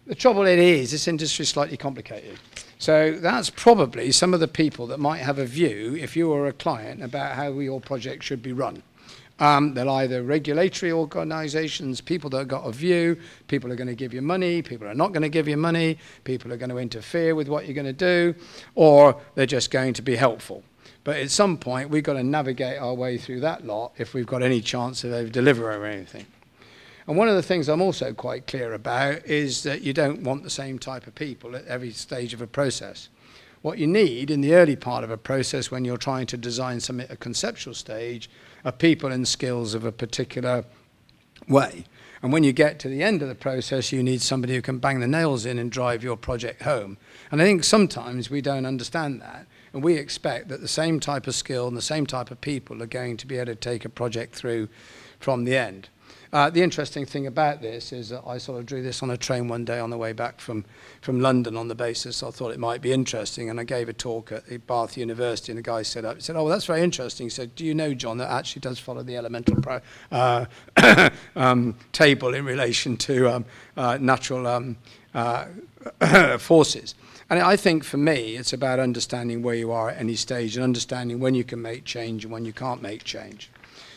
The trouble it is, this industry is slightly complicated. So that's probably some of the people that might have a view, if you were a client, about how your project should be run. They're either regulatory organisations, people that have got a view, people are going to give you money, people are not going to give you money, people are going to interfere with what you're going to do, or they're just going to be helpful. But at some point, we've got to navigate our way through that lot if we've got any chance of delivering or anything. And one of the things I'm also quite clear about is that you don't want the same type of people at every stage of a process. What you need in the early part of a process when you're trying to design something at a conceptual stage are people and skills of a particular way. And when you get to the end of the process, you need somebody who can bang the nails in and drive your project home. And I think sometimes we don't understand that. And we expect that the same type of skill and the same type of people are going to be able to take a project through from the end. The interesting thing about this is that I sort of drew this on a train one day on the way back from London on the basis I thought it might be interesting, and I gave a talk at the Bath University, and the guy stood up and said, "Oh, well, that's very interesting." He said, "Do you know, John, that actually does follow the elemental table in relation to natural forces?" And I think for me, it's about understanding where you are at any stage and understanding when you can make change and when you can't make change.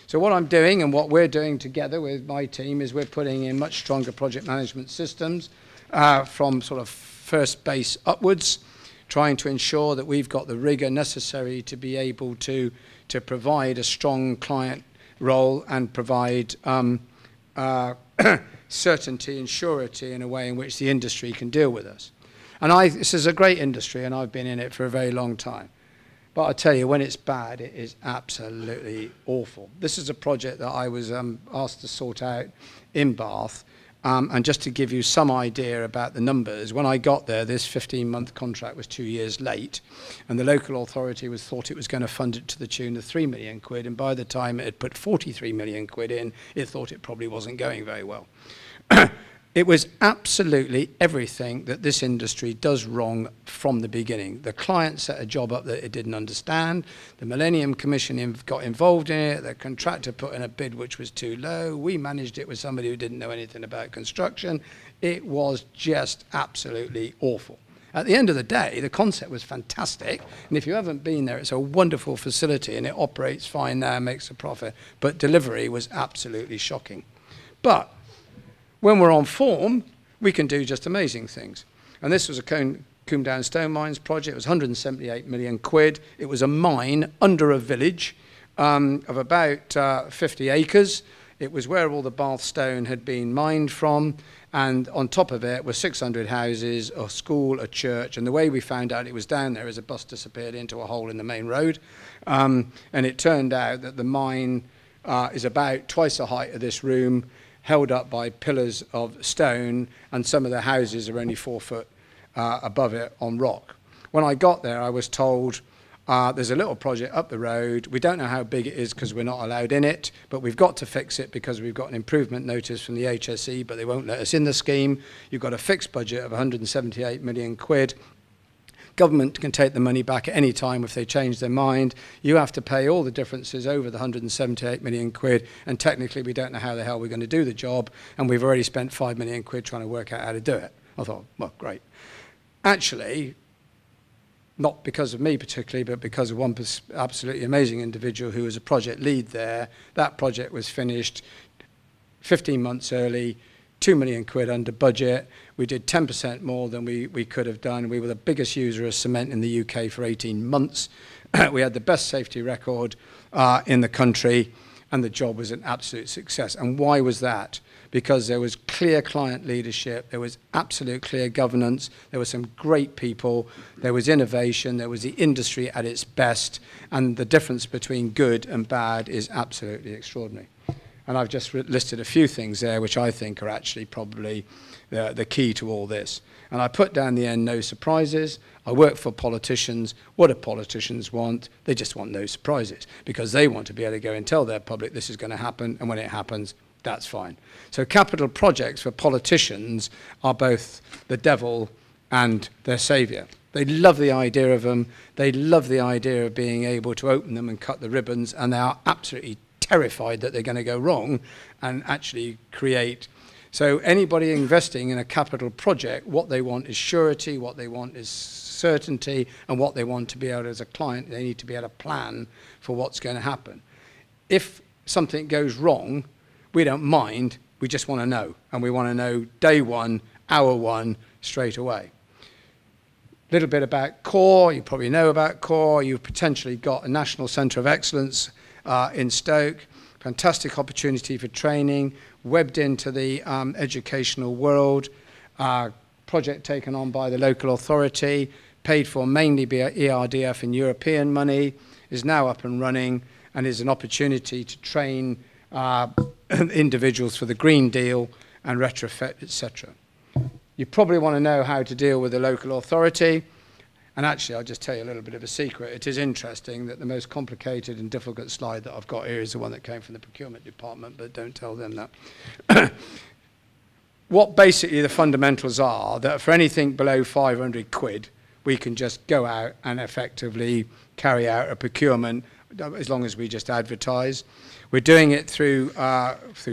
So what I'm doing and what we're doing together with my team is we're putting in much stronger project management systems from sort of first base upwards, trying to ensure that we've got the rigor necessary to be able to provide a strong client role and provide certainty and surety in a way in which the industry can deal with us. And this is a great industry, and I've been in it for a very long time. But I tell you, when it's bad, it is absolutely awful. This is a project that I was asked to sort out in Bath. And just to give you some idea about the numbers, when I got there, this 15-month contract was 2 years late. And the local authority thought it was going to fund it to the tune of 3 million quid. And by the time it had put 43 million quid in, it thought it probably wasn't going very well. It was absolutely everything that this industry does wrong from the beginning. The client set a job up that it didn't understand. The Millennium Commission got involved in it. The contractor put in a bid which was too low. We managed it with somebody who didn't know anything about construction. It was just absolutely awful. At the end of the day, the concept was fantastic. And if you haven't been there, it's a wonderful facility and it operates fine now, makes a profit. But delivery was absolutely shocking. But when we're on form, we can do just amazing things. And this was a Combe Down Stone Mines project. It was 178 million quid. It was a mine under a village of about 50 acres. It was where all the Bath stone had been mined from. And on top of it were 600 houses, a school, a church. And the way we found out it was down there is a bus disappeared into a hole in the main road. And it turned out that the mine is about twice the height of this room, held up by pillars of stone, and some of the houses are only 4 foot above it on rock. When I got there, I was told there's a little project up the road. We don't know how big it is because we're not allowed in it, but we've got to fix it because we've got an improvement notice from the HSE, but they won't let us in the scheme. You've got a fixed budget of 178 million quid. Government can take the money back at any time if they change their mind. You have to pay all the differences over the 178 million quid, and technically we don't know how the hell we're going to do the job, and we've already spent 5 million quid trying to work out how to do it. I thought, well, great. Actually, not because of me particularly, but because of one absolutely amazing individual who was a project lead there. That project was finished 15 months early, 2 million quid under budget. We did 10% more than we could have done. We were the biggest user of cement in the UK for 18 months. We had the best safety record in the country, and the job was an absolute success. And why was that? Because there was clear client leadership, there was absolute clear governance, there were some great people, there was innovation, there was the industry at its best, and the difference between good and bad is absolutely extraordinary. And I've just listed a few things there which I think are actually probably the key to all this. And I put down the end, no surprises. I work for politicians. What do politicians want? They just want no surprises because they want to be able to go and tell their public this is going to happen, and when it happens, that's fine. So capital projects for politicians are both the devil and their saviour. They love the idea of them. They love the idea of being able to open them and cut the ribbons, and they are absolutely terrified that they're going to go wrong and actually create So anybody investing in a capital project, what they want is surety, what they want is certainty, and what they want to be able, as a client, they need to be able to plan for what's going to happen. If something goes wrong, we don't mind, we just want to know. And we want to know day one, hour one, straight away. A little bit about CORE, you probably know about CORE. You've potentially got a National Centre of Excellence in Stoke. Fantastic opportunity for training, webbed into the educational world, project taken on by the local authority, paid for mainly by ERDF and European money, is now up and running, and is an opportunity to train individuals for the Green Deal and retrofit, etc. You probably want to know how to deal with the local authority. And actually, I'll just tell you a little bit of a secret. It is interesting that the most complicated and difficult slide that I've got here is the one that came from the procurement department, but don't tell them that. What basically the fundamentals are, that for anything below 500 quid, we can just go out and effectively carry out a procurement as long as we just advertise. We're doing it through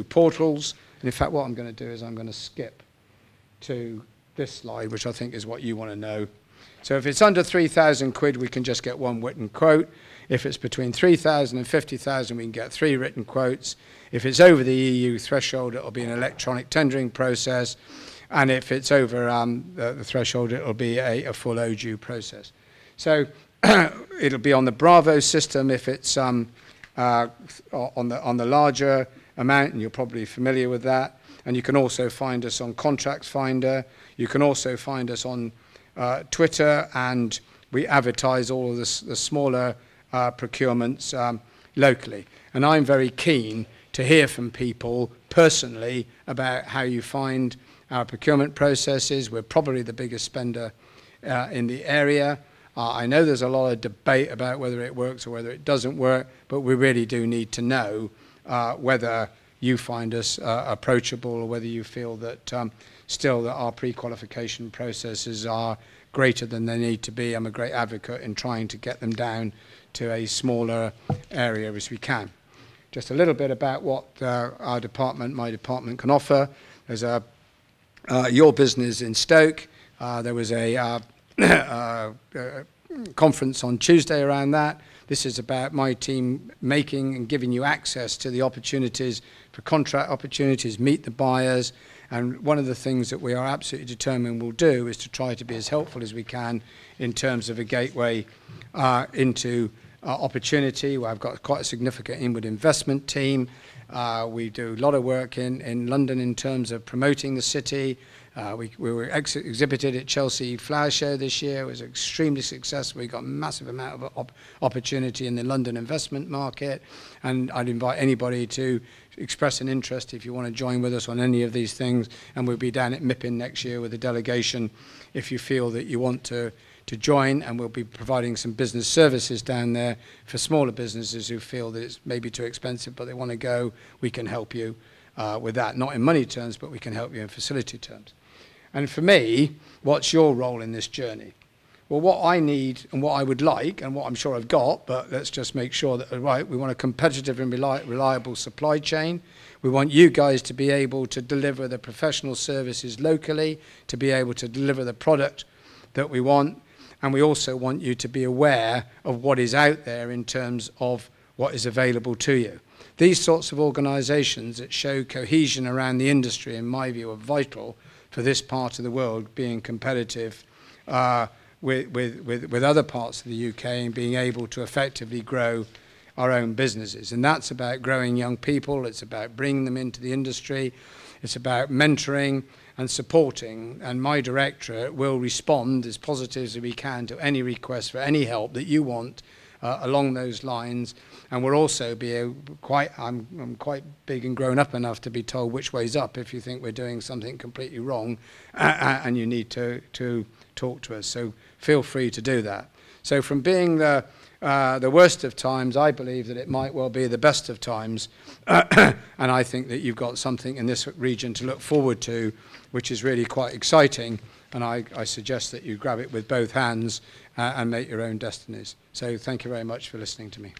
portals. And in fact, what I'm going to do is I'm going to skip to this slide, which I think is what you want to know. So if it's under 3,000 quid, we can just get one written quote. If it's between 3,000 and 50,000, we can get 3 written quotes. If it's over the EU threshold, it'll be an electronic tendering process. And if it's over the threshold, it'll be a full ODU process. So it'll be on the Bravo system if it's on the larger amount, and you're probably familiar with that. And you can also find us on Contracts Finder. You can also find us on Twitter, and we advertise all of the smaller procurements locally. And I'm very keen to hear from people personally about how you find our procurement processes. We're probably the biggest spender in the area. I know there's a lot of debate about whether it works or whether it doesn't work, but we really do need to know whether you find us approachable, or whether you feel that still that our pre-qualification processes are greater than they need to be. I'm a great advocate in trying to get them down to a smaller area as we can. Just a little bit about what our department, my department, can offer. There's Your Business in Stoke. There was a conference on Tuesday around that. This is about my team making and giving you access to the opportunities for contract opportunities, meet the buyers. And one of the things that we are absolutely determined we'll do is to try to be as helpful as we can in terms of a gateway into opportunity. I've got quite a significant inward investment team. We do a lot of work in London in terms of promoting the city. We were exhibited at Chelsea Flower Show this year. It was extremely successful. We got a massive amount of opportunity in the London investment market. And I'd invite anybody to express an interest if you want to join with us on any of these things. And we'll be down at MIPIM next year with a delegation if you feel that you want to join. And we'll be providing some business services down there for smaller businesses who feel that it's maybe too expensive, but they want to go. We can help you with that, not in money terms, but we can help you in facility terms. And for me, what's your role in this journey? Well, what I need and what I would like, and what I'm sure I've got, but let's just make sure that, right, we want a competitive and reliable supply chain. We want you guys to be able to deliver the professional services locally, to be able to deliver the product that we want. And we also want you to be aware of what is out there in terms of what is available to you. These sorts of organisations that show cohesion around the industry, in my view, are vital for this part of the world being competitive with other parts of the UK and being able to effectively grow our own businesses. And that's about growing young people. It's about bringing them into the industry. It's about mentoring and supporting. And my directorate will respond as positive as we can to any request for any help that you want along those lines. And we'll also be I'm quite big and grown up enough to be told which way's up if you think we're doing something completely wrong and you need to talk to us. So feel free to do that. So from being the worst of times, I believe that it might well be the best of times. And I think that you've got something in this region to look forward to, which is really quite exciting. And I suggest that you grab it with both hands and make your own destinies. So thank you very much for listening to me.